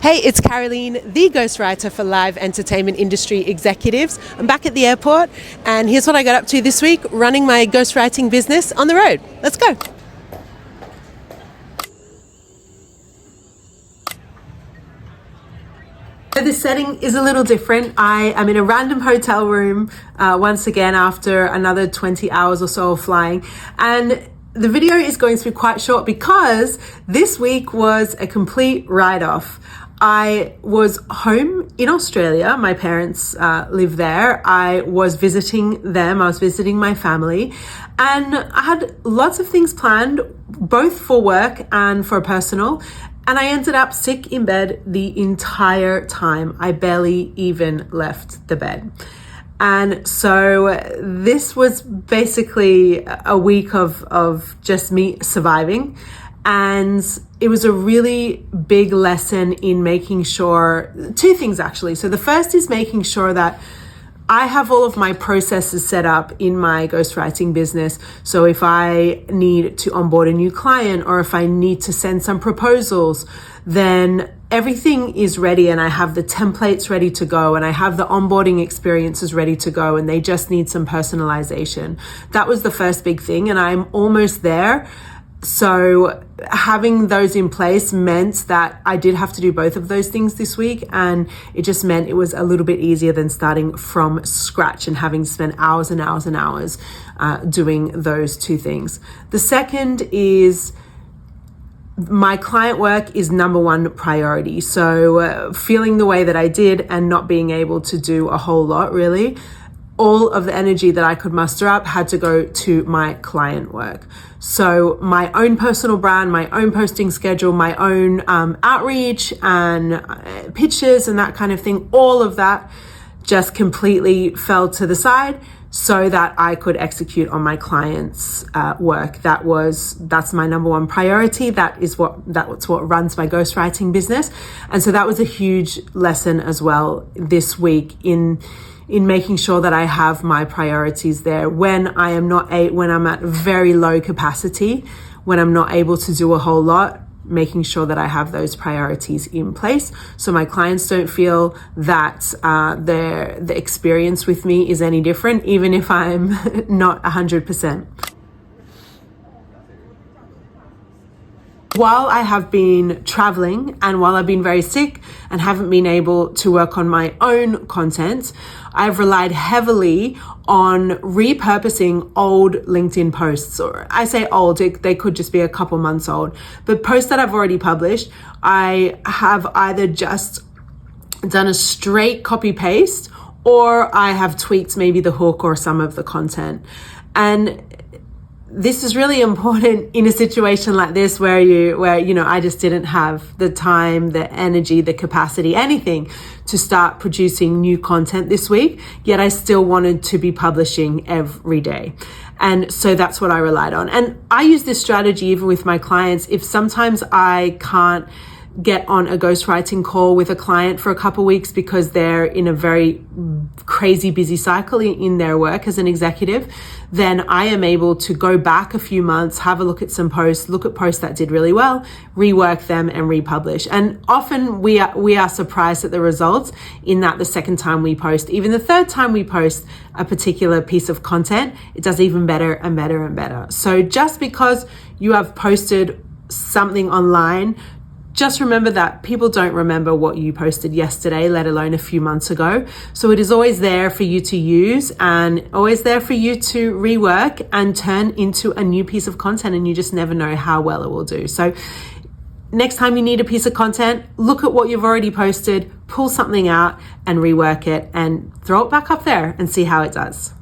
Hey, it's Caroline, the ghostwriter for live entertainment industry executives. I'm back at the airport, and here's what I got up to this week, running my ghostwriting business on the road. Let's go. So this setting is a little different. I am in a random hotel room once again after another 20 hours or so of flying. And the video is going to be quite short because this week was a complete write-off. I was home in Australia. My parents live there. I was visiting them. I was visiting my family. And I had lots of things planned, both for work and for personal. And I ended up sick in bed the entire time. I barely even left the bed. And so this was basically a week of just me surviving. And it was a really big lesson in making sure, two things actually. So the first is making sure that I have all of my processes set up in my ghostwriting business. So if I need to onboard a new client or if I need to send some proposals, then everything is ready and I have the templates ready to go and I have the onboarding experiences ready to go and they just need some personalization. That was the first big thing and I'm almost there. So having those in place meant that I did have to do both of those things this week, and it just meant it was a little bit easier than starting from scratch and having spent hours and hours and hours doing those two things. The second is my client work is number one priority. So feeling the way that I did and not being able to do a whole lot really, all of the energy that I could muster up had to go to my client work. So my own personal brand, my own posting schedule, my own outreach and pitches and that kind of thing, all of that just completely fell to the side so that I could execute on my clients' work. That's my number one priority. That's what runs my ghostwriting business. And so that was a huge lesson as well this week in making sure that I have my priorities there when when I'm at very low capacity, when I'm not able to do a whole lot, making sure that I have those priorities in place so my clients don't feel that the experience with me is any different, even if I'm not 100%. While I have been traveling and while I've been very sick and haven't been able to work on my own content, I've relied heavily on repurposing old LinkedIn posts. Or I say old, they could just be a couple months old, but posts that I've already published, I have either just done a straight copy paste or I have tweaked maybe the hook or some of the content. And this is really important in a situation like this where I just didn't have the time, the energy, the capacity, anything to start producing new content this week, yet I still wanted to be publishing every day. And so that's what I relied on. And I use this strategy even with my clients. If sometimes I can't get on a ghostwriting call with a client for a couple of weeks because they're in a very crazy busy cycle in their work as an executive, then I am able to go back a few months, have a look at some posts, look at posts that did really well, rework them and republish. And often we are surprised at the results in that the second time we post, even the third time we post a particular piece of content, it does even better and better and better. So just because you have posted something online, just remember that people don't remember what you posted yesterday, let alone a few months ago. So it is always there for you to use and always there for you to rework and turn into a new piece of content, and you just never know how well it will do. So next time you need a piece of content, look at what you've already posted, pull something out and rework it and throw it back up there and see how it does.